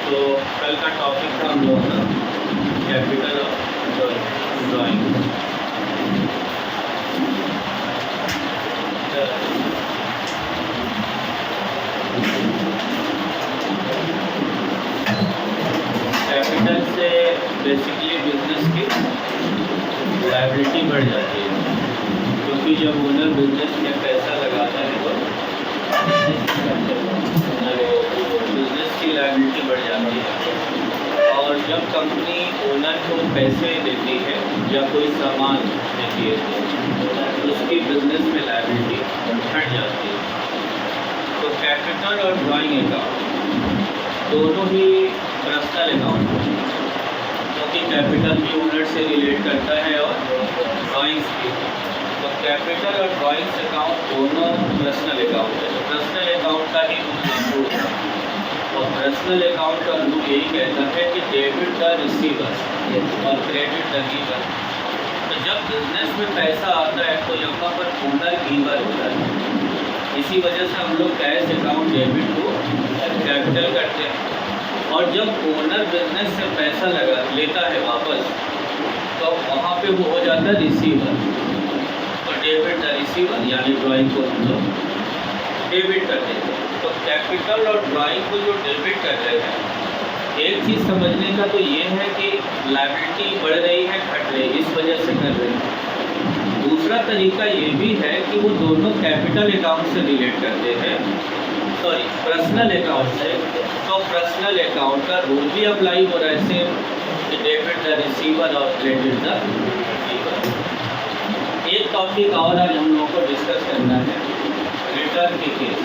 तो कल का टॉपिक था हम लोग का कैपिटल ड्राइंग। कैपिटल से बेसिकली बिजनेस की लायबिलिटी बढ़ जाती है, क्योंकि जब ओनर बिजनेस में पैसा लगाता है तो बिजनेस की लायबिलिटी बढ़ जाती है। और जब कंपनी ओनर को पैसे देती है या कोई सामान देती है तो उसकी बिजनेस में लायबिलिटी घट जाती है। तो कैपिटल और ड्राइंग अकाउंट दोनों ही पर्सनल अकाउंट है, क्योंकि कैपिटल भी ओनर से रिलेट करता है और ड्राइंग्स भी। तो कैपिटल और ड्राइंग्स अकाउंट दोनों पर्सनल अकाउंट है। तो पर्सनल अकाउंट का ही रूल लागू होता है, और पर्सनल अकाउंट का रूल यही कहता है कि डेबिट द रिसीवर और क्रेडिट द गिवर। तो जब बिजनेस में पैसा आता है तो यहाँ पर ओनर गिवर होता है। इसी वजह से हम लोग कैश अकाउंट डेबिट को कैपिटल करते हैं। और जब ओनर बिजनेस से पैसा लेता है वापस, तो वहाँ पे वो हो जाता है रिसीवर। तो डेबिट द रिसीवर यानी ड्राइंग को हम लोग डेबिट कर देते हैं। तो कैपिटल और ड्राइंग को जो डेबिट कर रहे हैं, एक चीज़ समझने का तो ये है कि लायबिलिटी बढ़ रही है घट रही है, इस वजह से कर रहे हैं। दूसरा तरीका ये भी है कि वो दोनों कैपिटल अकाउंट से रिलेट करते हैं, सॉरी पर्सनल अकाउंट से। तो पर्सनल अकाउंट का रूल भी अप्लाई हो रहा है सेम, डेबिट द रिसीवर और क्रेडिट द गिवर। एक टॉपिक और आज हम लोगों को डिस्कस करना है रिटर्न के केस।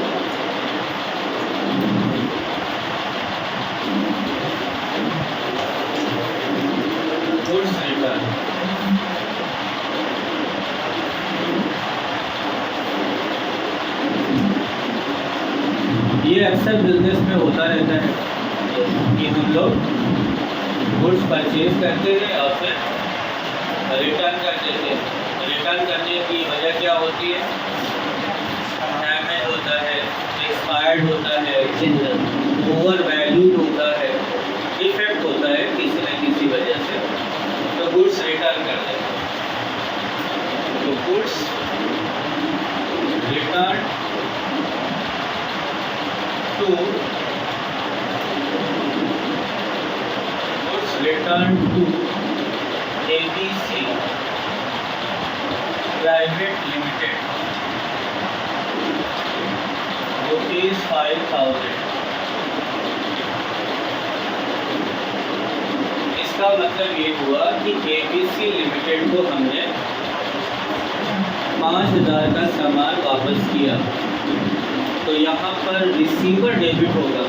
Goods return. ये अक्सर बिजनेस में होता रहता है कि हम लोग गुड्स परचेज करते हैं और फिर रिटर्न कर देते हैं। रिटर्न करने की वजह क्या होती है? डैमेज होता है, एक्सपायर्ड होता है, ओवर वैल्यूड होता है, डिफेक्ट होता है किसी न किसी वजह से, तो गुड्स रिटर्न कर देते हैं। तो goods return to ABC private limited ₹5,000। इसका मतलब ये हुआ कि ABC लिमिटेड को हमने 5,000 का सामान वापस किया। तो यहाँ पर रिसीवर डेबिट होगा।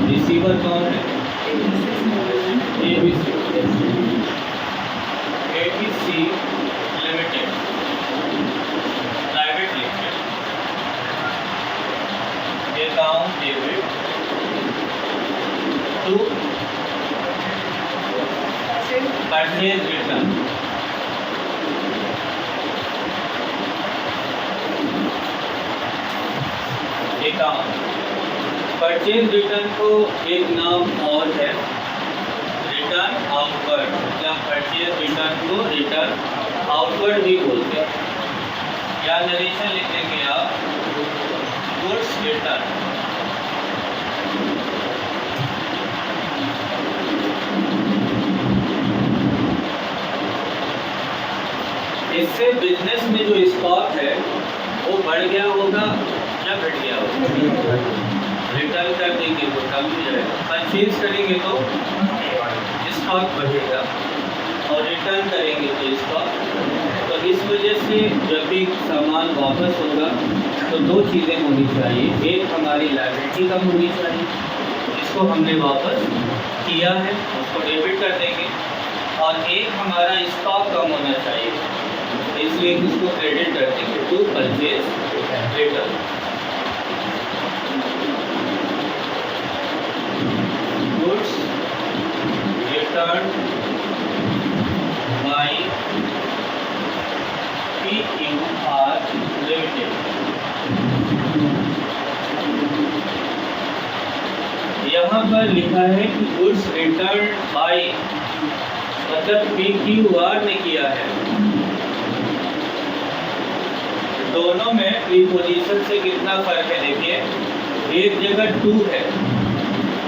रिसीवर कौन है? ABC limited private limited account debit to purchase return. Purchase return को एक नाम और है रिटर्न आउटवर्ड, या परचेज रिटर्न को रिटर्न आउटवर्ड भी बोलते हैं। या नरेशन लिख देंगे आप गुड्स रिटर्न। इससे बिजनेस में जो स्टॉक है वो बढ़ गया होगा या घट गया होगा? रिटर्न कर देंगे तो कम हो जाएगा, परचेज करेंगे तो स्टॉक बढ़ेगा, और रिटर्न करेंगे तो स्टॉक। तो इस वजह से जब भी सामान वापस होगा तो दो चीज़ें होनी चाहिए। एक हमारी लायबिलिटी कम होनी चाहिए, जिसको हमने वापस किया है उसको डेबिट कर देंगे, और एक हमारा स्टॉक कम होना चाहिए, इसलिए उसको क्रेडिट कर देंगे to purchase return. Goods return by PQR limited. यहाँ पर लिखा है कि गुड्स रिटर्न बाय, मतलब PQR ने किया है। दोनों में प्रीपोजिशन से कितना फर्क है देखिए, एक जगह टू है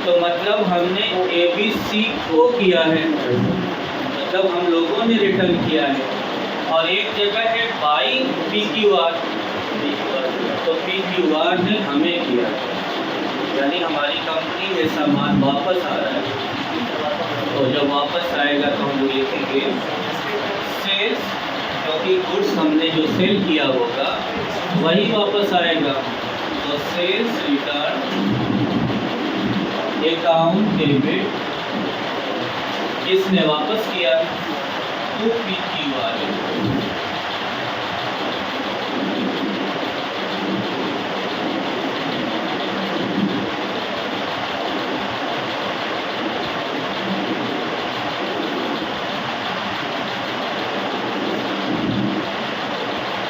तो मतलब हमने ABC को किया है, मतलब हम लोगों ने रिटर्न किया है, और एक जगह है बाई PQR, तो PQR ने हमें किया है, यानी हमारी कंपनी में सामान वापस आ रहा है। तो जब वापस आएगा तो हम लोग लिखेंगे सेल्स, क्योंकि गुड्स हमने जो सेल किया होगा वही वापस आएगा, तो सेल्स रिटर्न अकाउंट डेबिट किसने वापस किया, टू PQR।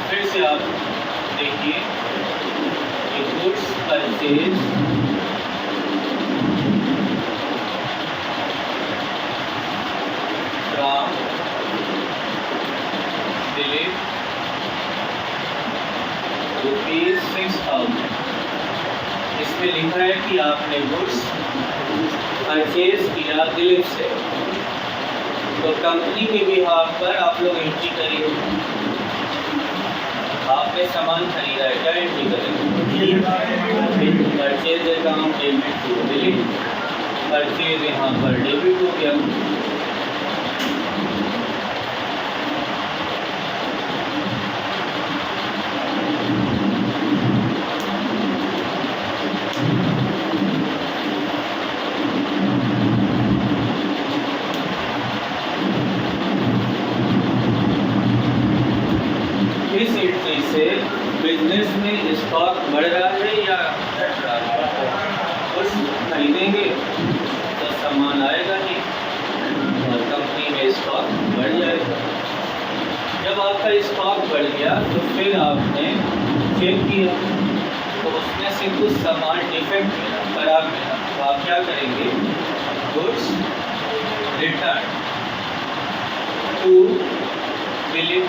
फिर से आप देखिए कि गुड्स परचेज फ्रॉम दिलीप ₹6,000। इसमें लिखा है कि आपने गुड्स परचेज किया दिलीप से, तो कंपनी के बिहाफ पर आप लोग एंट्री करिए, आपने सामान खरीदा है, क्या एंट्री करेंगे, purchase account debit to Dilip, purchase यहाँ पर डेबिट हो गया। इस एंट्री से बिजनेस में स्टॉक बढ़ रहा है या घट रहा है, कुछ खरीदेंगे तो सामान आएगा नहीं और कंपनी में स्टॉक बढ़ जाएगा। जब आपका स्टॉक बढ़ गया तो फिर आपने चेक किया तो उसमें से कुछ सामान डिफेक्ट मिला, खराब मिला, तो आप क्या करेंगे, गुड्स रिटर्न टू दिलीप,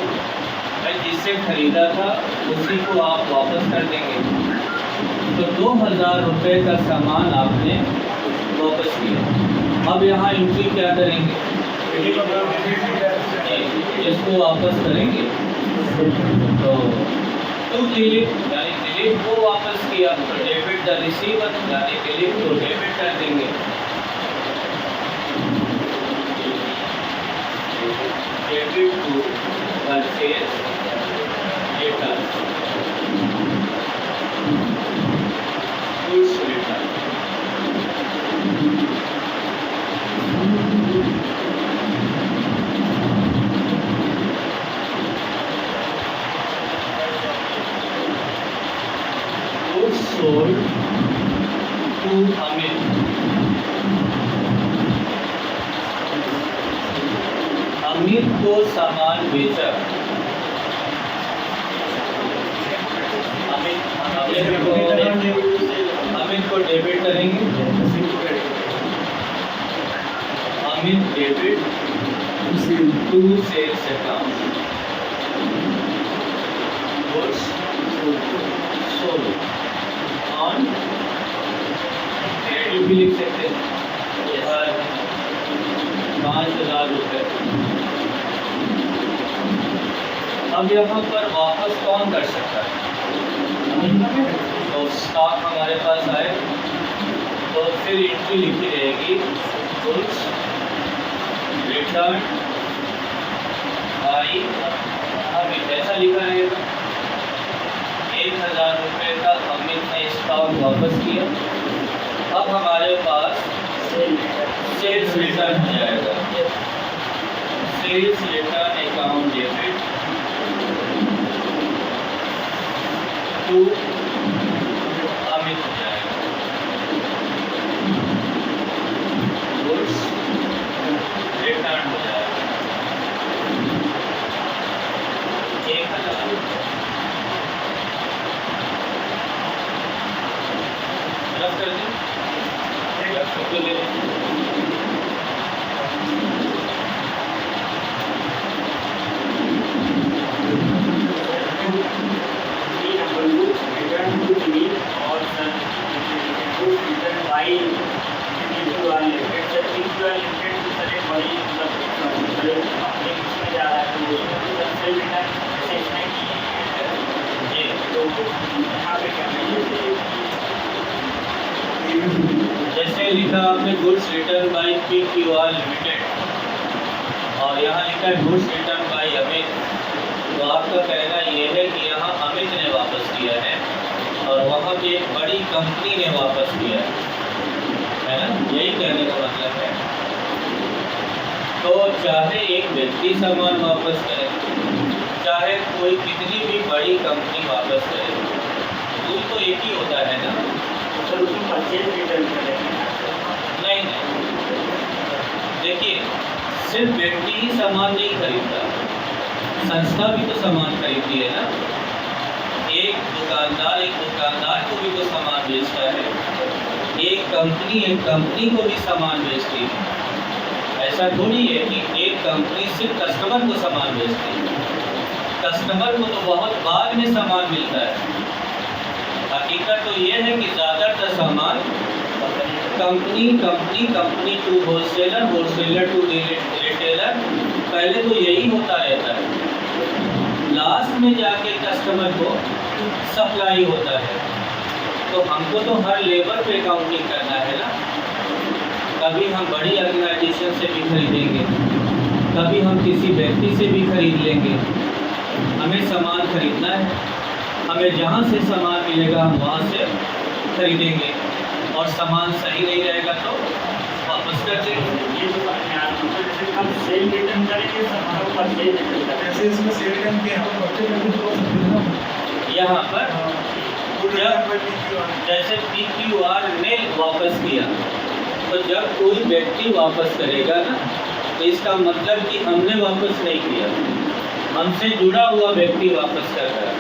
जिससे खरीदा था उसी को आप वापस कर देंगे। तो 2,000 रुपये का सामान आपने वापस किया। अब यहाँ एंट्री क्या करेंगे, इसको वापस करेंगे, तो टू दिलीप यानी दिलीप को वापस किया, तो डेबिट द रिसीवर यानी दिलीप को डेबिट कर देंगे। Debit to purchase return, goods return. Goods sold to Amit, Amit को सामान बेचा, अमित को डेबिट करेंगे, Amit debit to sales account, goods sold on credit भी लिख सकते हैं, 5,000 रुपये। अब यहाँ पर वापस कौन कर सकता है, तो स्टॉक हमारे पास आए तो फिर एंट्री लिखी रहेगी, गुड्स रिटर्न बाई अमित, ऐसा लिखा रहेगा। 1,000 रुपये का अमित ने स्टॉक वापस किया। अब हमारे पास सेल्स रिटर्न हो जाएगा, sales return account debit to Amit हो जाएगा, गुड्स रिटर्न हो जाएगा 1,000। रफ कर दें, सबको ले लें। जैसे लिखा आपने goods return by PQR limited और यहाँ लिखा है गुड्स रिटर्न बाय अमित, तो आपका कहना ये है कि यहाँ अमित ने वापस किया है और वहाँ पे एक बड़ी कंपनी ने वापस किया है ना, यही कहने का मतलब है। तो चाहे एक व्यक्ति सामान वापस करे, चाहे कोई कितनी भी बड़ी कंपनी वापस करे, रूल तो एक ही होता है ना। तो उसको परचेज रिटर्न करेंगे? नहीं, देखिए सिर्फ व्यक्ति ही सामान नहीं खरीदता, संस्था भी तो सामान खरीदती है ना। एक दुकानदार को भी तो सामान बेचता है, एक कंपनी को भी सामान बेचती है। ऐसा थोड़ी है कि एक कंपनी सिर्फ कस्टमर को सामान बेचती है, कस्टमर को तो बहुत बाद में सामान मिलता है। हकीकत तो ये है कि ज़्यादातर सामान company to wholesaler to retailer, पहले तो यही होता रहता है, लास्ट में जाके कस्टमर को सप्लाई होता है। तो हमको तो हर लेवल पे काउंटिंग करना है ना। कभी हम बड़ी ऑर्गेनाइजेशन से भी खरीदेंगे, कभी हम किसी व्यक्ति से भी खरीद लेंगे। हमें सामान खरीदना है, हमें जहाँ से सामान मिलेगा हम वहाँ से खरीदेंगे और सामान सही नहीं रहेगा तो वापस कर देंगे। ये जो जैसे हम सेल रिटर्न करेंगे, सामान पर सेल रिटर्न करेंगे, इसमें सेल रिटर्न के यहाँ पर जैसे PQR ने वापस किया, तो जब कोई व्यक्ति वापस करेगा ना, तो इसका मतलब कि हमने वापस नहीं किया, हमसे जुड़ा हुआ व्यक्ति वापस कर रहा है।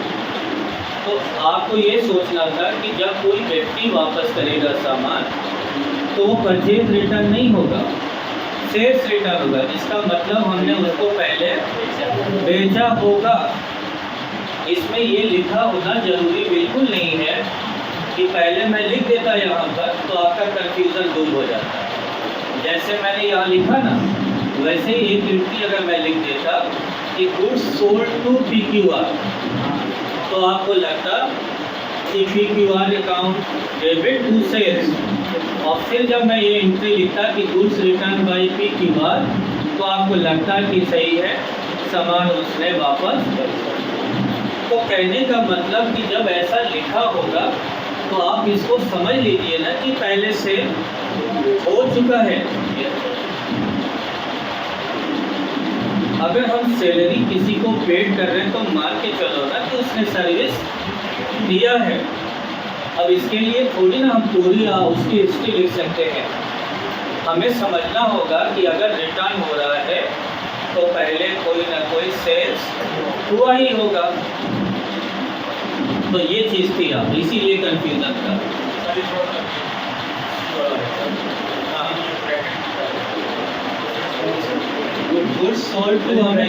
तो आपको ये सोचना था कि जब कोई व्यक्ति वापस करेगा सामान तो वो परचेज रिटर्न नहीं होगा, सेल्स रिटर्न होगा, जिसका मतलब हमने उसको पहले बेचा होगा। इसमें ये लिखा होना जरूरी बिल्कुल नहीं है कि पहले मैं लिख देता यहाँ पर तो आपका कन्फ्यूज़न दूर हो जाता। जैसे मैंने यहाँ लिखा ना, वैसे ही एक युक्ति अगर मैं लिख देता कि गुड्स सोल्ड टू PQR, तो आपको लगता कि PQR account debit to sales, और फिर जब मैं ये एंट्री लिखता कि गुड्स रिटर्न बाय PQR, तो आपको लगता कि सही है, सामान उसने वापस। तो कहने का मतलब कि जब ऐसा लिखा होगा तो आप इसको समझ लीजिए ना कि पहले से हो चुका है। अगर हम सैलरी किसी को पेड कर रहे हैं तो मान के चलो ना कि उसने सर्विस दिया है। अब इसके लिए थोड़ी ना हम पूरी उसकी हिस्ट्री लिख सकते हैं, हमें समझना होगा कि अगर रिटर्न हो रहा है तो पहले कोई ना कोई सेल्स हुआ ही होगा। तो ये चीज़ थी, आप इसीलिए कन्फ्यूजन था। गुड्स सोल्ड टू हमें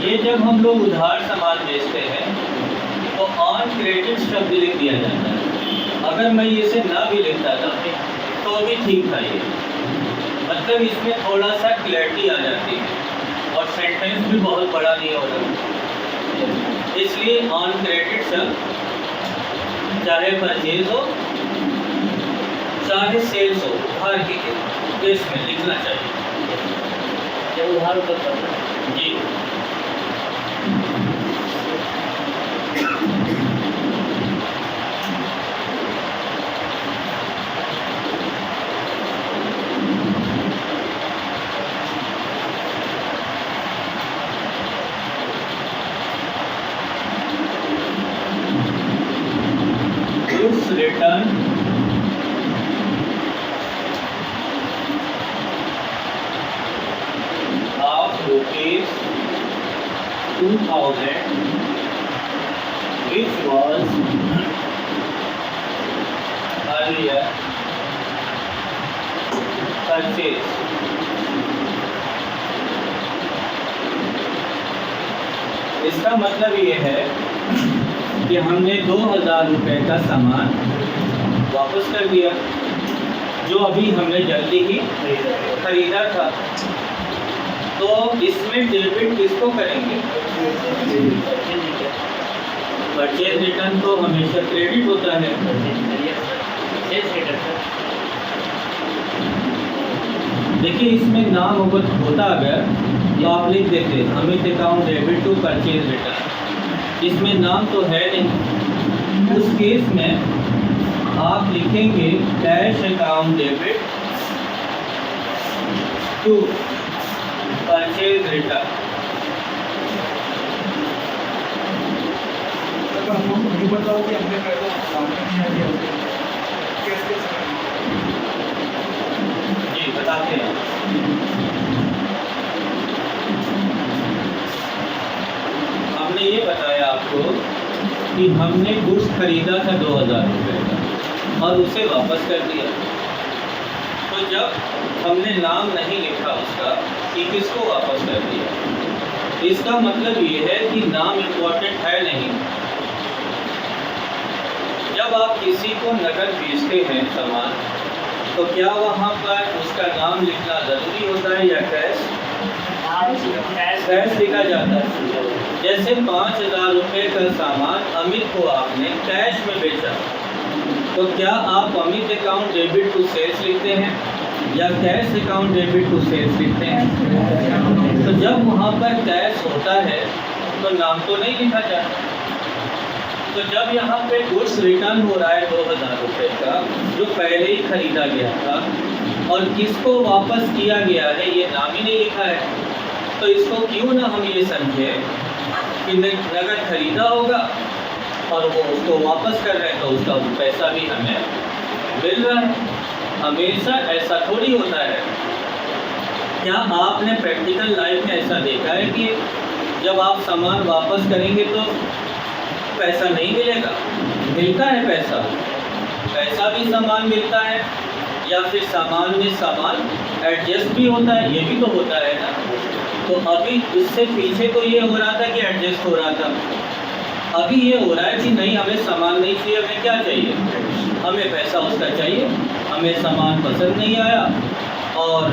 ये जब हम लोग उधार सामान बेचते हैं तो ऑन क्रेडिट शब्द लिख दिया जाता है। अगर मैं इसे ना भी लिखता था तो भी ठीक था, ये मतलब इसमें थोड़ा सा क्लैरिटी आ जाती है और सेंटेंस भी बहुत बड़ा नहीं हो रहा, इसलिए ऑन क्रेडिट शब्द चाहे परचेज हो चाहे सेल्स हो, उधार के केस में लिखना चाहिए। ये उधार ऊपर करना जी। Goods return rupees 2000 which was earlier purchased. इसका मतलब ये है कि हमने 2000 रुपये का सामान वापस कर दिया जो अभी हमने जल्दी ही खरीदा था। तो इसमें डेबिट किसको करेंगे? परचेज रिटर्न तो हमेशा क्रेडिट होता है। देखिए इसमें नाम होता अगर तो आप लिख देते Amit account debit to purchase return. इसमें नाम तो है नहीं, उस केस में आप लिखेंगे cash account debit to purchase return. ये बताओ कि हमने पहले सामने नहीं आ दिया कैसे जी बताते हैं। हमने ये बताया आपको कि हमने गुड्स खरीदा था 2000 रुपये का और उसे वापस कर दिया। तो जब हमने नाम नहीं लिखा उसका कि किसको वापस कर दिया, इसका मतलब ये है कि नाम इम्पोर्टेंट है नहीं। जब आप किसी को नकद बेचते हैं सामान तो क्या वहाँ पर उसका नाम लिखना ज़रूरी होता है या कैश? कैश लिखा जाता है। जैसे 5000 रुपये का सामान अमित को आपने कैश में बेचा, तो क्या आप Amit account debit to sales लिखते हैं या cash account debit to sales लिखते हैं? तो जब वहाँ पर कैश होता है तो नाम तो नहीं लिखा जाता। तो जब यहाँ पे गुड्स रिटर्न हो रहा है 2000 रुपये का जो पहले ही खरीदा गया था और किसको वापस किया गया है ये नाम ही नहीं लिखा है, तो इसको क्यों ना हम ये समझे कि नगद खरीदा होगा और वो उसको वापस कर रहे हैं तो उसका पैसा भी हमें मिल रहा है। हमेशा ऐसा थोड़ी होता है। क्या आपने प्रैक्टिकल लाइफ में ऐसा देखा है कि जब आप सामान वापस करेंगे तो पैसा नहीं मिलेगा? मिलता है पैसा। पैसा भी सामान मिलता है या फिर सामान में सामान एडजस्ट भी होता है, ये भी तो होता है ना। तो अभी उससे पीछे तो ये हो रहा था कि एडजस्ट हो रहा था, अभी ये हो रहा है कि नहीं हमें सामान नहीं चाहिए, हमें क्या चाहिए? हमें पैसा उसका चाहिए, हमें सामान पसंद नहीं आया और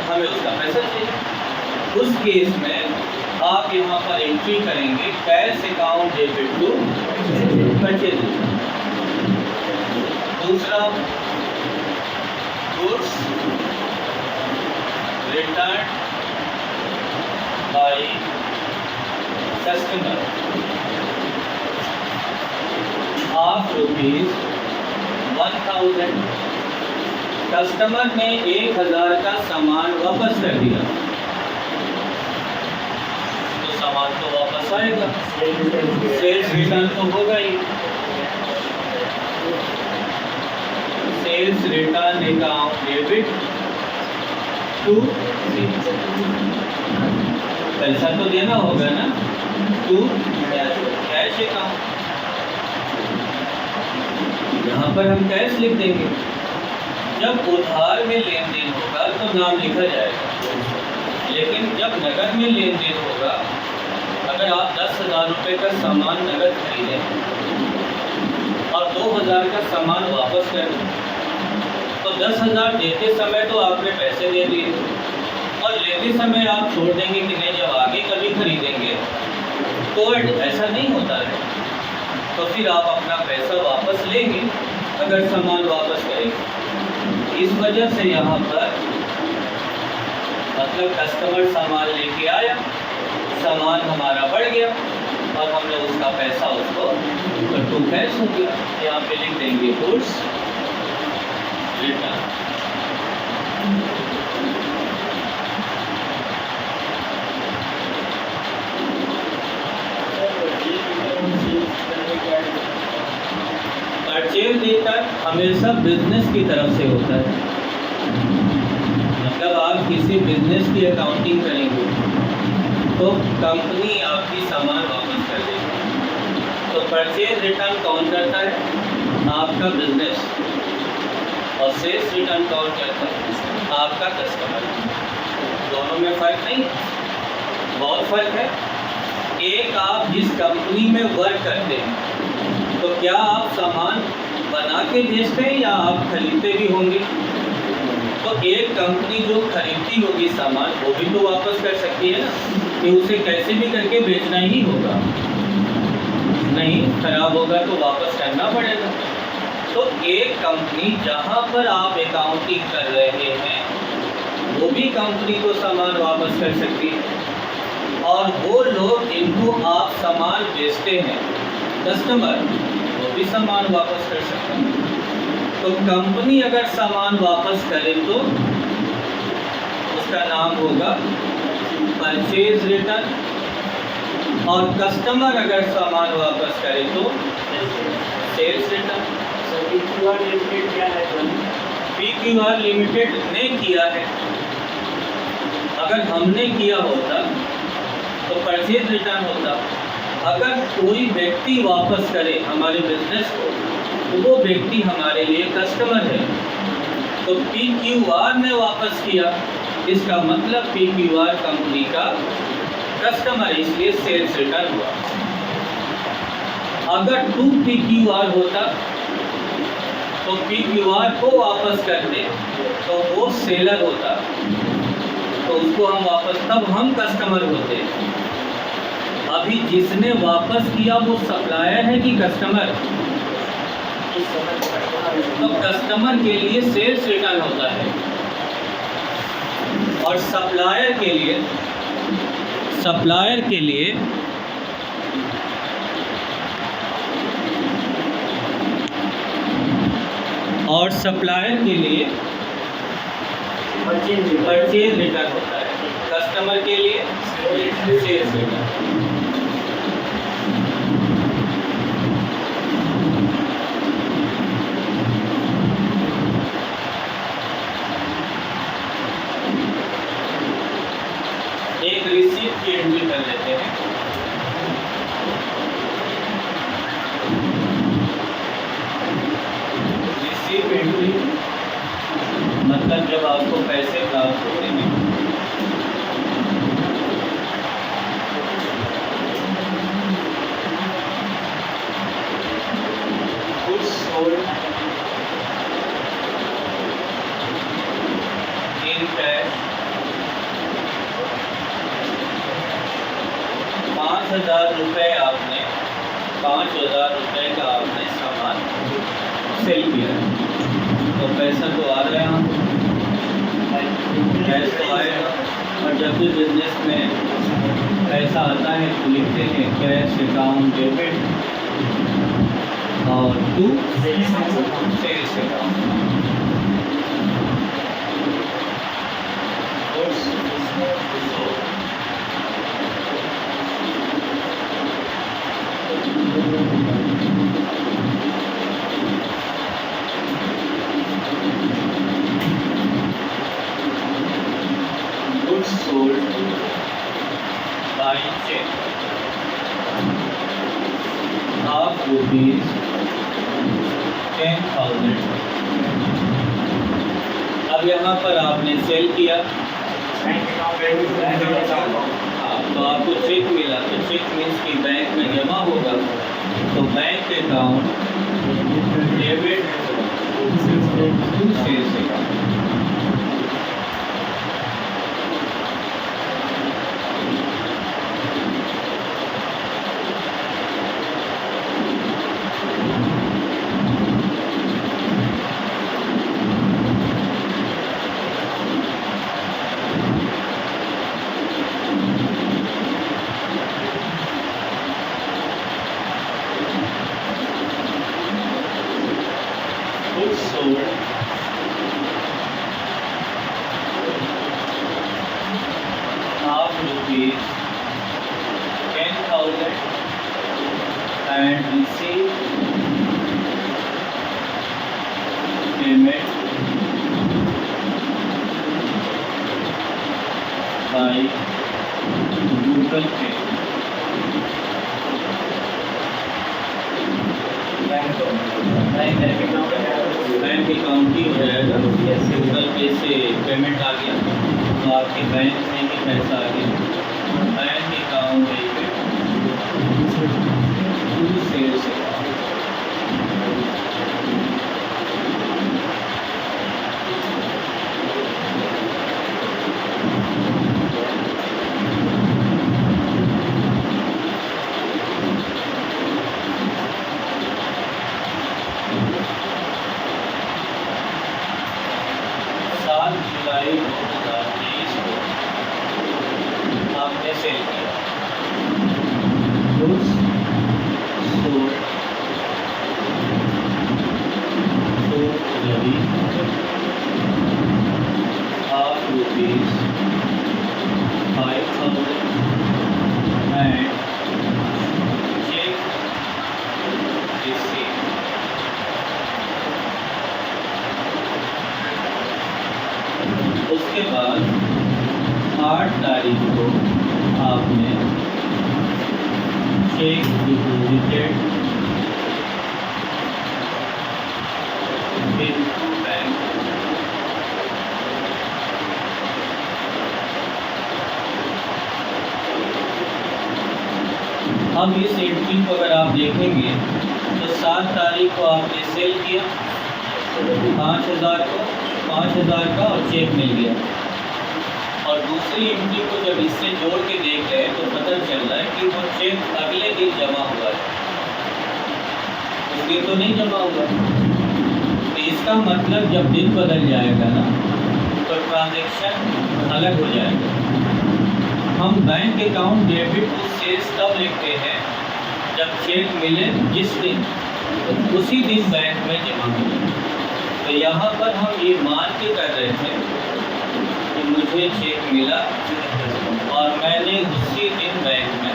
हमें उसका पैसा चाहिए। उस केस में आप यहाँ पर एंट्री करेंगे cash account debit to purchase. दूसरा goods return by customer of ₹1000। Customer ने 1000 का सामान वापस कर दिया तो सामान तो वापस आएगा, सेल्स रिटर्न तो होगा ही। Sales return account debit to पैसा तो देना होगा ना, टू कैश अकाउंट। यहाँ पर हम कैश लिख देंगे। जब उधार में लेन देन होगा तो नाम लिखा जाएगा, लेकिन जब नकद में लेन देन होगा, अगर आप 10,000 रुपये का सामान नकद खरीदें और 2000 का सामान वापस करें तो 10,000 देते समय तो आपने पैसे दे दिए और लेते समय आप छोड़ देंगे कि नहीं जब आगे कभी खरीदेंगे तो ऐसा नहीं होता है। तो फिर आप अपना पैसा वापस लेंगे अगर सामान वापस करेंगे। इस वजह से यहाँ पर मतलब कस्टमर सामान लेके आया, सामान हमारा बढ़ गया और हमने उसका पैसा उसको टू कैश हो गया। यहाँ पे लिख देंगे गुड्स रिटर्न। परचेज रिटर्न हमेशा बिजनेस की तरफ से होता है। मतलब आप किसी बिजनेस की अकाउंटिंग करेंगे तो कंपनी आपकी सामान वापस कर देगी। तो परचेज रिटर्न कौन करता है? आपका बिजनेस। और सेल्स रिटर्न कौन करता है? आपका कस्टमर। दोनों में फ़र्क नहीं है, बहुत फ़र्क है। एक, आप जिस कंपनी में वर्क करते हैं तो क्या आप सामान बना के बेचते हैं या आप खरीदते भी होंगे? तो एक कंपनी जो खरीदती होगी सामान वो भी तो वापस कर सकती है ना, कि उसे कैसे भी करके बेचना ही होगा, नहीं खराब होगा तो वापस करना पड़ेगा। तो एक कंपनी जहाँ पर आप अकाउंटिंग कर रहे हैं वो भी कंपनी को सामान वापस कर सकती है, और वो लोग जिनको आप सामान बेचते हैं कस्टमर, वो भी सामान वापस कर सकते हैं। तो कंपनी अगर सामान वापस करे तो उसका नाम होगा परचेज रिटर्न, और कस्टमर अगर सामान वापस करे तो सेल्स रिटर्न। PQR लिमिटेड क्या है? PQR लिमिटेड ने किया है। अगर हमने किया होता तो परचेज रिटर्न होता। अगर कोई व्यक्ति वापस करे हमारे बिजनेस को तो वो व्यक्ति हमारे लिए कस्टमर है। तो PQR ने वापस किया, इसका मतलब PQR कंपनी का कस्टमर, इसलिए सेल्स रिटर्न हुआ। अगर 2PQR होता तो PQR को वापस करते तो वो सेलर होता, तो उसको हम वापस, तब हम कस्टमर होते। अभी जिसने वापस किया वो सप्लायर है कि कस्टमर? तो कस्टमर के लिए सेल्स रिटर्न होता है, और सप्लायर के लिए परचेज रिटर्न होता है, कस्टमर के लिए सेल्स रिटर्न। एक रिसीप्ट की एंट्री कर लेते हैं। रिसीप्ट एंट्री मतलब जब आपको पैसे प्राप्त होते हैं। Goods sold इन कैश 5,000 रुपये आपने 5,000 रुपये का आपने सामान सेल किया है, तो पैसा तो आ रहा है आपको, कैश तो आएगा। और जब भी बिजनेस में पैसा आता है तो लिखते हैं कैश अकाउंट डेबिट और to sales account. Goods sold by check of rupees 10,000। अब यहाँ पर आपने सेल किया, हाँ, तो आपको चेक मिला, तो चेक मीन्स कि बैंक में जमा होगा, तो bank account debit to sales account. Goods sold of rupees 10,000 and receive payment by Google pay, bank account ही हो जाएगा। गूगल पे से पेमेंट आ गया तो आपके बैंक में ही पैसा आ गया। Bank account debit to sales account. जुलाई 2023 को आपने सेल किया। Goods sold to Ravi ₹5,000 and check receipt। उसके बाद 8 तारीख को आपने चेक डिपॉजिटेड इनटू बैंक। अब इस एंट्री को अगर आप देखेंगे तो 7 तारीख को आपने सेल किया 5,000 को, 5,000 का और चेक मिल गया। और दूसरी एंट्री को जब इससे जोड़ के देख रहे हैं तो पता चल रहा है कि वो चेक अगले दिन जमा हुआ है, उस दिन तो नहीं जमा हुआ। तो इसका मतलब जब दिन बदल जाएगा ना तो ट्रांजैक्शन अलग हो जाएगा। हम bank account debit to sales तब लिखते हैं जब चेक मिले जिस दिन, उसी दिन बैंक में जमा मिले। तो यहाँ पर हम ये मान के कर रहे थे कि मुझे चेक मिला और मैंने उसी दिन बैंक में,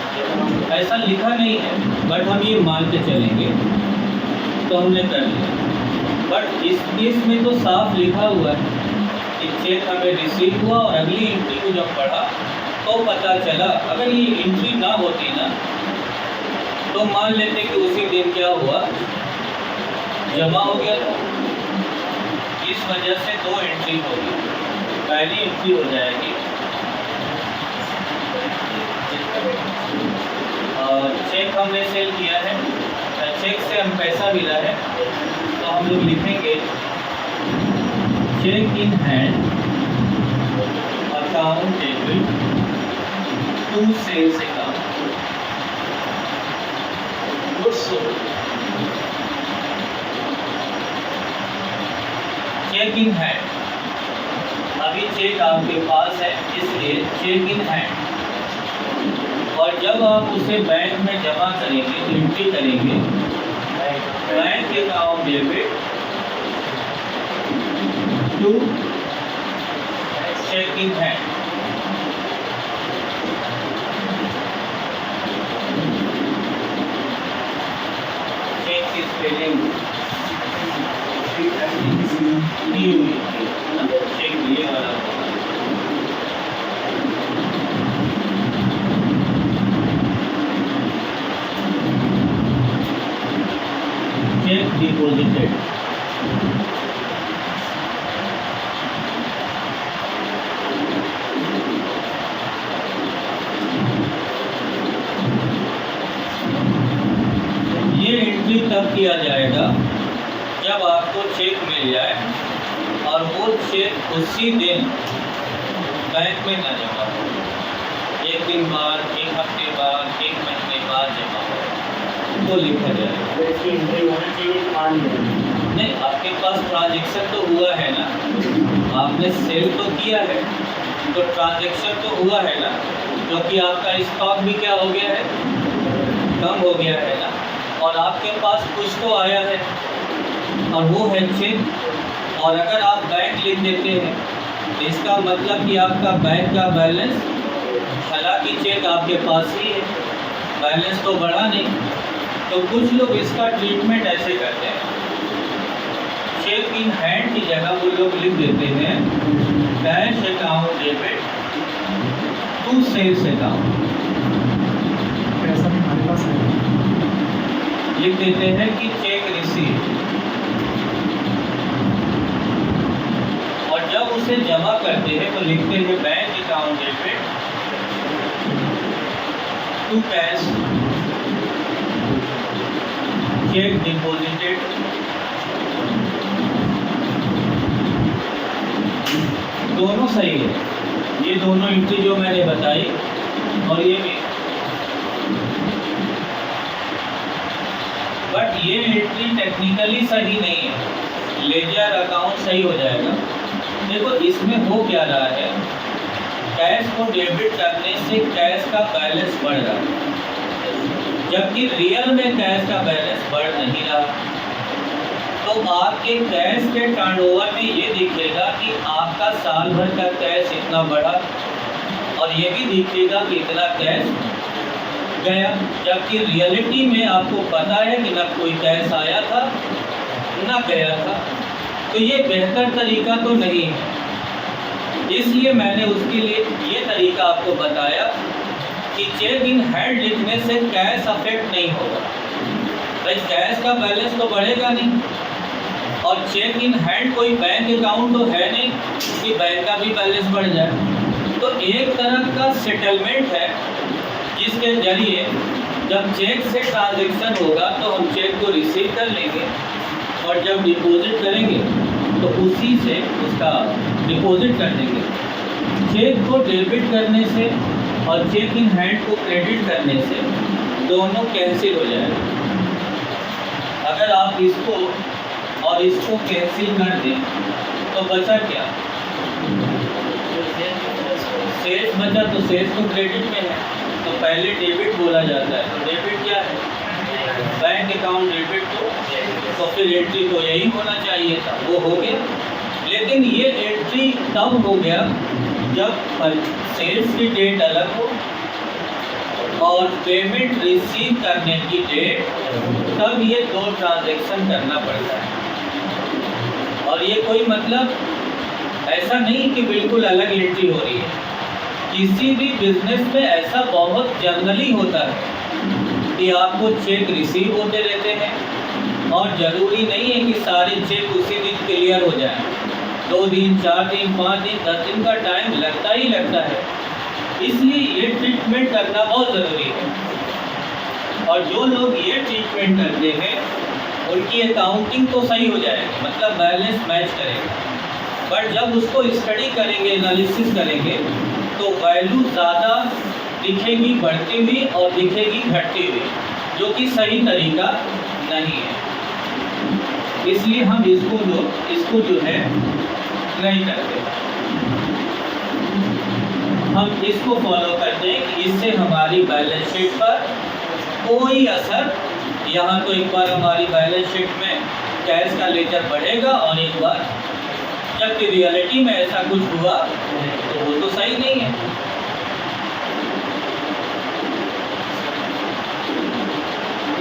ऐसा लिखा नहीं है बट हम ये मान के चलेंगे तो हमने कर लिया। बट इस केस में तो साफ लिखा हुआ है कि चेक हमें रिसीव हुआ और अगली एंट्री को जब पढ़ा तो पता चला। अगर ये एंट्री ना होती ना तो मान लेते कि उसी दिन क्या हुआ, जमा हो गया था। इस वजह से 2 एंट्री होगी। पहली एंट्री हो जाएगी और चेक हमने सेल किया है, चेक से हम पैसा मिला है तो हम लोग लिखेंगे cheque in hand account debit to sales account. Cheque in hand, अभी चेक आपके पास है इसलिए चेक इन हैंड। और जब आप उसे बैंक में जमा करेंगे, एंट्री करेंगे bank account debit to cheque in hand. Cheque की स्पेलिंग दी हुई है, चेक दिए वाला होगा। चेक डिपॉजिटेड, ये एंट्री तब किया जाएगा जब आपको चेक मिल जाए और वो चेक उसी दिन बैंक में ना जमा हो, 1 दिन बाद, 1 हफ्ते बाद, 1 महीने बाद जमा हो तो लिखा जाएगा। तो इसकी एंट्री होना चाहिए मान लें। नहीं, आपके पास ट्रांजैक्शन तो हुआ है ना, आपने सेल तो किया है तो ट्रांजैक्शन तो हुआ है ना, क्योंकि आपका स्टॉक भी क्या हो गया है, कम हो गया है ना, और आपके पास कुछ तो आया है और वो है चेक। और अगर आप बैंक लिख देते हैं तो इसका मतलब कि आपका बैंक का बैलेंस, हालांकि चेक आपके पास ही है, बैलेंस तो बढ़ा नहीं। तो कुछ लोग इसका ट्रीटमेंट ऐसे करते हैं, चेक इन हैंड की जगह वो लोग लिख देते हैं cash account debit to sales account. पैसा भी हमारे पास है। लिख देते हैं कि चेक रिसीव, और जब उसे जमा करते हैं तो लिखते हैं bank account debit to cash, cheque deposited, दोनों सही है। ये दोनों एंट्री जो मैंने बताई और ये भी, बट ये एंट्री टेक्निकली सही नहीं है। लेजर अकाउंट सही हो जाएगा। देखो इसमें हो क्या रहा है, कैश को डेबिट करने से कैश का बैलेंस बढ़ रहा है, जबकि रियल में कैश का बैलेंस बढ़ नहीं रहा। तो आपके कैश के टर्नओवर में ये दिखेगा कि आपका साल भर का कैश इतना बढ़ा, और ये भी दिखेगा कि इतना कैश गया, जबकि रियलिटी में आपको पता है कि ना कोई कैश आया था ना गया था। तो ये बेहतर तरीका तो नहीं है। इसलिए मैंने उसके लिए ये तरीका आपको बताया कि चेक इन हैंड लिखने से कैश अफेक्ट नहीं होगा। भाई कैश का बैलेंस तो बढ़ेगा नहीं, और चेक इन हैंड कोई बैंक अकाउंट तो है नहीं कि बैंक का भी बैलेंस बढ़ जाए। तो एक तरह का सेटलमेंट है जिसके जरिए जब चेक से ट्रांजैक्शन होगा तो हम चेक को रिसीव कर लेंगे, और जब डिपॉजिट करेंगे तो उसी से उसका डिपॉजिट कर देंगे। चेक को डेबिट करने से और चेक इन हैंड को क्रेडिट करने से दोनों कैंसिल हो जाएगा। अगर आप इसको और इसको कैंसिल कर दें तो बचा क्या? सेल्स बचा, तो सेल्स तो क्रेडिट में है, तो पहले डेबिट बोला जाता है। तो डेबिट क्या है? बैंक अकाउंट डेबिट, तो फिर एंट्री तो यही होना चाहिए था, वो हो गया। लेकिन ये एंट्री तब हो गया जब सेल्स की डेट अलग हो और पेमेंट रिसीव करने की डेट, तब ये दो ट्रांजैक्शन करना पड़ता है। और ये कोई मतलब ऐसा नहीं कि बिल्कुल अलग एंट्री हो रही है। किसी भी बिजनेस में ऐसा बहुत जनरली होता है कि आपको चेक रिसीव होते रहते हैं, और ज़रूरी नहीं है कि सारे चेक उसी दिन क्लियर हो जाए। 2 दिन, 4 दिन, 5 दिन, 10 दिन का टाइम लगता ही लगता है। इसलिए ये ट्रीटमेंट करना बहुत ज़रूरी है। और जो लोग ये ट्रीटमेंट करते हैं उनकी अकाउंटिंग तो सही हो जाएगी, मतलब बैलेंस मैच करेगा। बट जब उसको स्टडी करेंगे, एनालिसिस करेंगे, तो वैल्यू ज़्यादा दिखेगी बढ़ती हुई और दिखेगी घटती हुई, जो कि सही तरीका नहीं है। इसलिए हम इसको जो है नहीं करते। हम इसको फॉलो करते हैं कि इससे हमारी बैलेंस शीट पर कोई असर, यहाँ तो एक बार हमारी बैलेंस शीट में कैश का लेजर बढ़ेगा और एक बार, जबकि रियलिटी में ऐसा कुछ हुआ तो वो तो सही नहीं है।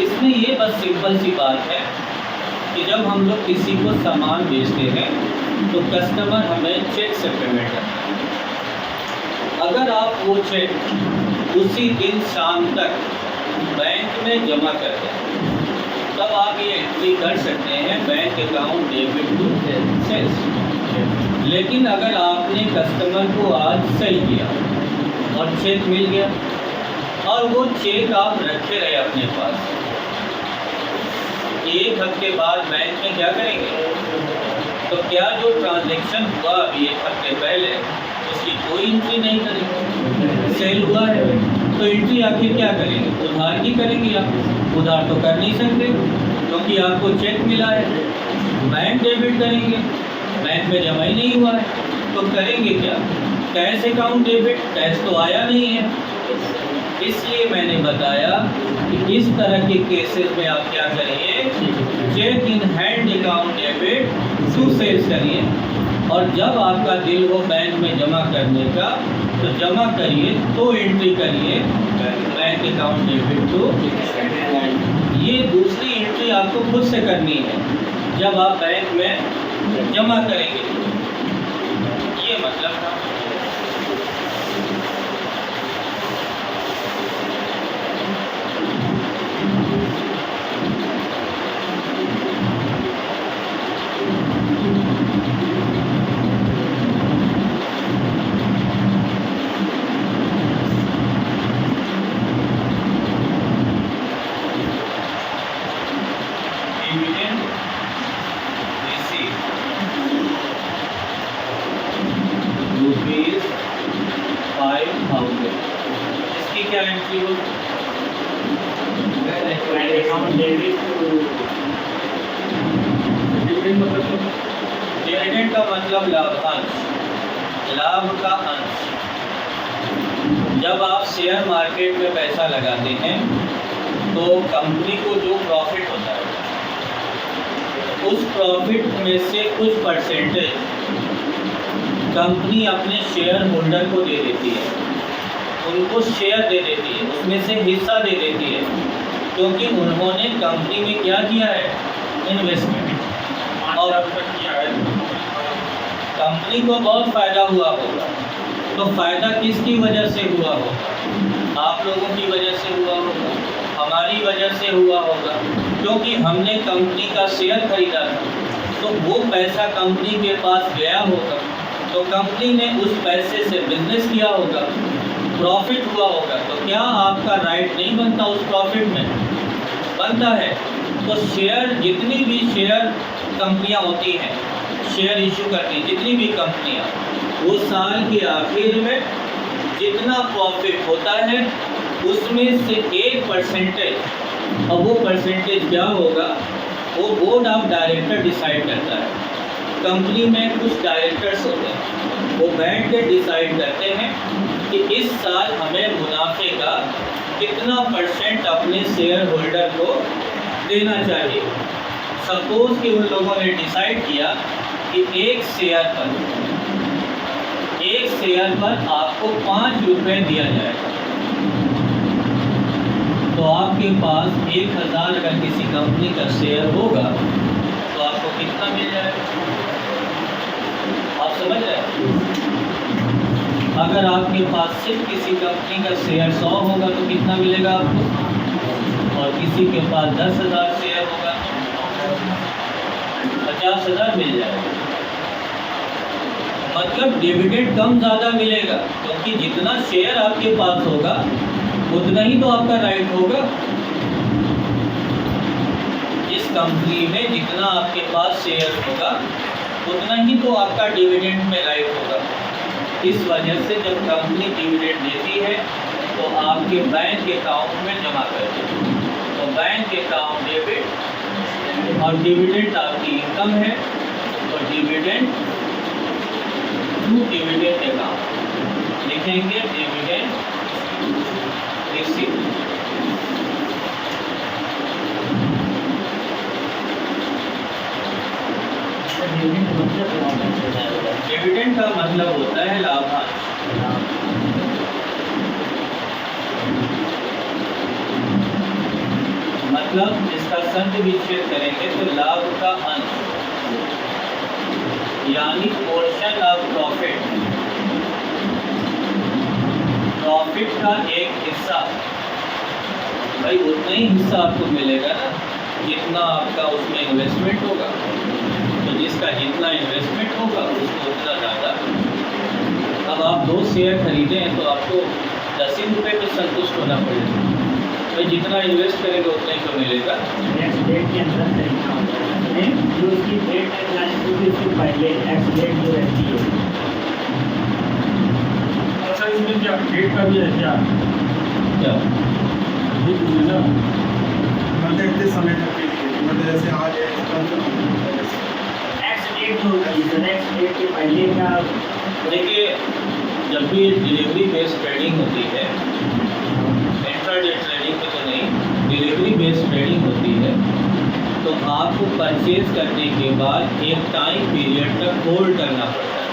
इसमें ये बस सिंपल सी बात है कि जब हम लोग किसी को सामान बेचते हैं तो कस्टमर हमें चेक से पेमेंट करता है। अगर आप वो चेक उसी दिन शाम तक बैंक में जमा कर दें, तब आप ये एंट्री कर सकते हैं bank account debit to sales. लेकिन अगर आपने कस्टमर को आज सेल किया और चेक मिल गया, और वो चेक आप रखे रहे अपने पास, 1 हफ्ते बाद बैंक में क्या करेंगे? तो क्या जो ट्रांजैक्शन हुआ अभी 1 हफ्ते पहले, उसकी कोई एंट्री नहीं करेंगे। सेल हुआ है तो एंट्री आखिर क्या करेंगे? उधार की करेंगे आप? उधार तो कर नहीं सकते क्योंकि आपको चेक मिला है। बैंक डेबिट करेंगे, बैंक में जमा ही नहीं हुआ है, तो करेंगे क्या? कैश अकाउंट डेबिट, कैश तो आया नहीं है। इसलिए मैंने बताया कि इस तरह के केसेस में आप क्या करिए, cheque in hand account debit to sales करिए, और जब आपका दिल हो बैंक में जमा करने का तो जमा करिए, तो एंट्री करिए बैंक अकाउंट डेबिट टू। ये दूसरी एंट्री आपको खुद से करनी है जब आप बैंक में जमा करेंगे। ये मतलब था। क्या MCQ? Account debit to dividend मतलब डिविडेंड का मतलब लाभांश, लाभ का अंश। जब आप शेयर मार्केट में पैसा लगाते हैं तो कंपनी को जो प्रॉफिट होता है उस प्रॉफिट में से कुछ परसेंटेज कंपनी अपने शेयर होल्डर को दे देती है, उनको शेयर दे देती है, उसमें से हिस्सा दे देती है, क्योंकि उन्होंने कंपनी में क्या किया है, इन्वेस्टमेंट, और किया है। कंपनी को बहुत फ़ायदा हुआ होगा। तो फ़ायदा किसकी वजह से हुआ होगा? आप लोगों की वजह से हुआ होगा, हमारी वजह से हुआ होगा, क्योंकि हमने कंपनी का शेयर खरीदा था तो वो पैसा कंपनी के पास गया होगा, तो कंपनी ने उस पैसे से बिजनेस किया होगा, प्रॉफिट हुआ होगा, तो क्या आपका राइट नहीं बनता उस प्रॉफिट में? बनता है। तो शेयर, जितनी भी शेयर कंपनियां होती हैं, शेयर इशू करती हैं जितनी भी कंपनियां, वो साल के आखिर में जितना प्रॉफिट होता है उसमें से 1%, और वो परसेंटेज क्या होगा, वो बोर्ड ऑफ डायरेक्टर डिसाइड करता है। कंपनी में कुछ डायरेक्टर्स होते हैं, वो बैठ के डिसाइड करते हैं कि इस साल हमें मुनाफे का कितना परसेंट अपने शेयर होल्डर को देना चाहिए। सपोज कि उन लोगों ने डिसाइड किया कि एक शेयर पर आपको 5 रुपये दिया जाएगा, तो आपके पास 1000 अगर किसी कंपनी का शेयर होगा तो आपको कितना मिल जाएगा? आप समझ रहे हैं? अगर आपके पास सिर्फ किसी कंपनी का शेयर 100 होगा तो कितना मिलेगा आपको, और किसी के पास 10,000 शेयर होगा 50,000 मिल जाएगा। मतलब डिविडेंड कम ज़्यादा मिलेगा, क्योंकि जितना शेयर आपके पास होगा उतना ही तो आपका राइट होगा। जिस कंपनी में जितना आपके पास शेयर होगा उतना ही तो आपका डिविडेंड में राइट होगा। इस वजह से जब कंपनी डिविडेंड देती है तो आपके बैंक अकाउंट में जमा करती है, तो बैंक अकाउंट डेबिट, और डिविडेंड आपकी इनकम है, और डिविडेंड टू डिविडेंड अकाउंट लिखेंगे, डिविडेंड रिसीव्ड। डिविडेंड का मतलब होता है लाभांश। मतलब इसका संधि विच्छेद करेंगे तो लाभ का अंश, यानी पोर्शन ऑफ प्रॉफिट, प्रॉफिट का एक हिस्सा। भाई उतना ही हिस्सा आपको मिलेगा ना जितना आपका उसमें इन्वेस्टमेंट होगा, तो जिसका जितना इन्वेस्टमेंट होगा उसको उतना ज़्यादा। अब आप 2 शेयर खरीदे हैं तो आपको 10 ही रुपये में संतुष्ट होना पड़ेगा। भाई जितना इन्वेस्ट करेंगे उतना ही तो मिलेगा। नेक्स्ट डेट के अंदर खरीदना होता है, जो उसकी डेट है जाने को उसके पहले नेक्स्ट डेट जो रहती है। अच्छा, इसमें क्या डेट का भी है क्या? क्या ये कुछ है ना, मतलब इतने समय तक के लिए, मतलब जैसे आज है कल तो नेक्स्ट डेट जो होती है, नेक्स्ट डेट के पहले का। देखिए, जब भी डिलीवरी बेस्ड ट्रेडिंग होती है, इंट्राडे ट्रेडिंग में तो नहीं, डिलीवरी बेस्ड ट्रेडिंग होती है, तो आपको परचेज करने के बाद एक टाइम पीरियड तक होल्ड करना पड़ता है।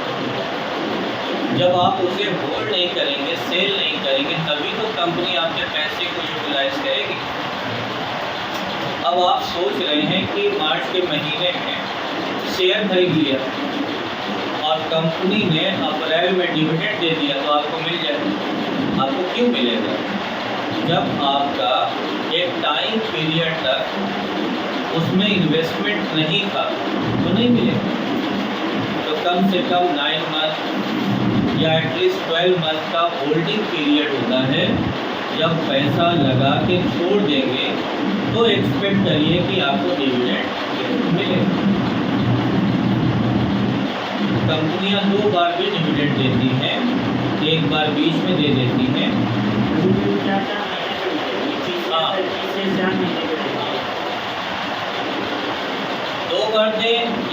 जब आप उसे होल्ड नहीं करेंगे, सेल नहीं करेंगे, तभी तो कंपनी आपके पैसे को यूटिलाइज करेगी। अब आप सोच रहे हैं कि मार्च के महीने में शेयर खरीद लिया और कंपनी ने अप्रैल में डिविडेंड दे दिया तो आपको मिल जाएगा। आपको क्यों मिलेगा? जब आपका एक टाइम पीरियड तक उसमें इन्वेस्टमेंट नहीं था तो नहीं मिलेगा। तो कम से कम 9 मंथ या एटलीस्ट 12 मंथ का होल्डिंग पीरियड होता है। जब पैसा लगा के छोड़ देंगे तो एक्सपेक्ट करिए कि आपको डिविडेंड मिलेगा। कंपनियां 2 बार भी डिविडेंड देती हैं, एक बार बीच में दे देती हैं। क्या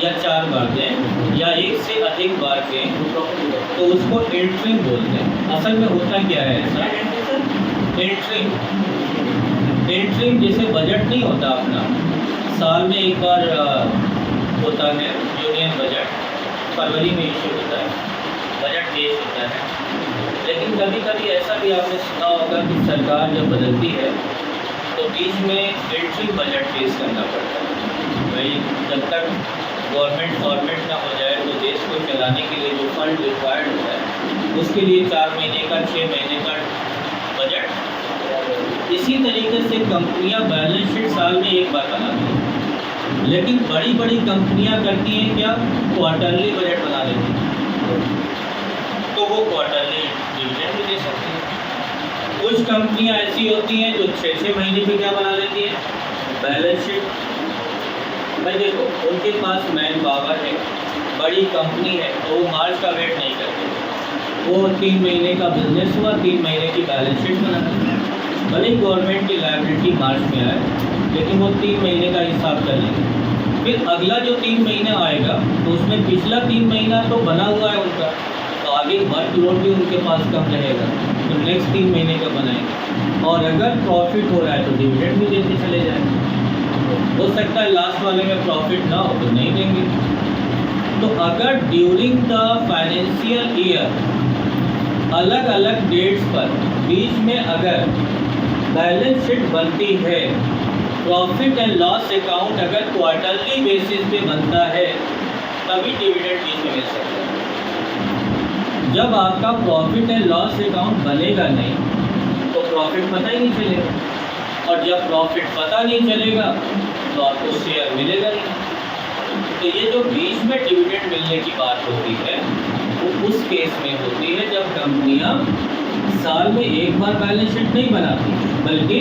या 4 बार दें या एक से अधिक बार दें तो उसको इंट्रीम बोलते हैं। असल में होता क्या है क्या ऐसा, कहते हैं सर? इंट्रीम जैसे बजट नहीं होता अपना, साल में एक बार होता है यूनियन बजट, फरवरी में इशू होता है, बजट पेश होता है। लेकिन कभी कभी ऐसा भी आपने सुना होगा कि सरकार जब बदलती है तो बीच में इंट्रीम बजट पेश करना पड़ता है। भाई जब तक गवर्नमेंट ना हो जाए तो देश को चलाने के लिए जो फंड रिक्वायर्ड होता है उसके लिए 4 महीने का 6 महीने का बजट। इसी तरीके से कंपनियां बैलेंस शीट साल में एक बार बनाती हैं, लेकिन बड़ी बड़ी कंपनियां करती हैं क्या, क्वार्टरली बजट बना लेती हैं, तो वो क्वार्टरली डिविडेंड भी दे सकती हैं। कुछ कंपनियां ऐसी होती हैं जो 6-6 महीने पे क्या बना लेती हैं, बैलेंस शीट। भाई देखो उनके पास मैन पावर है, बड़ी कंपनी है, तो वो मार्च का वेट नहीं करते, वो 3 महीने का बिजनेस हुआ 3 महीने की बैलेंस शीट बनाते हैं। भले ही गवर्नमेंट की लायबिलिटी मार्च में आए लेकिन वो 3 महीने का हिसाब कर लेंगे। फिर अगला जो 3 महीना आएगा तो उसमें पिछला 3 महीना तो बना हुआ है उनका, तो आगे वर्कलोड भी उनके पास कम रहेगा, तो नेक्स्ट 3 महीने का बनाएंगे। और अगर प्रॉफिट हो रहा है तो डिविडेंड भी देते चले जाएंगे। हो सकता है लास्ट वाले में प्रॉफिट ना हो तो नहीं देंगे। तो अगर ड्यूरिंग द फाइनेंशियल ईयर अलग अलग डेट्स पर बीच में अगर बैलेंस शीट बनती है, प्रॉफिट एंड लॉस अकाउंट अगर क्वार्टरली बेसिस पे बनता है तभी डिविडेंड बीच में मिल सकता है। जब आपका प्रॉफिट एंड लॉस अकाउंट बनेगा नहीं तो प्रॉफिट पता ही नहीं चलेगा, और जब प्रॉफिट पता नहीं चलेगा तो आपको शेयर मिलेगा नहीं। तो ये जो बीच में डिविडेंड मिलने की बात होती है वो उस केस में होती है जब कंपनियां साल में एक बार बैलेंस शीट नहीं बनाती बल्कि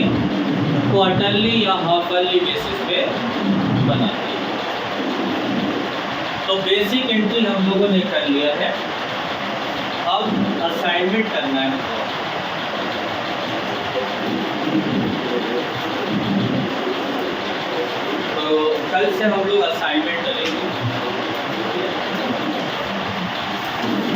क्वार्टरली या हाफ ईयरली बेसिस पे बनाती है। तो बेसिक एंट्री हम लोगों ने कर लिया है, अब असाइनमेंट करना है। तो कल से हम लोग असाइनमेंट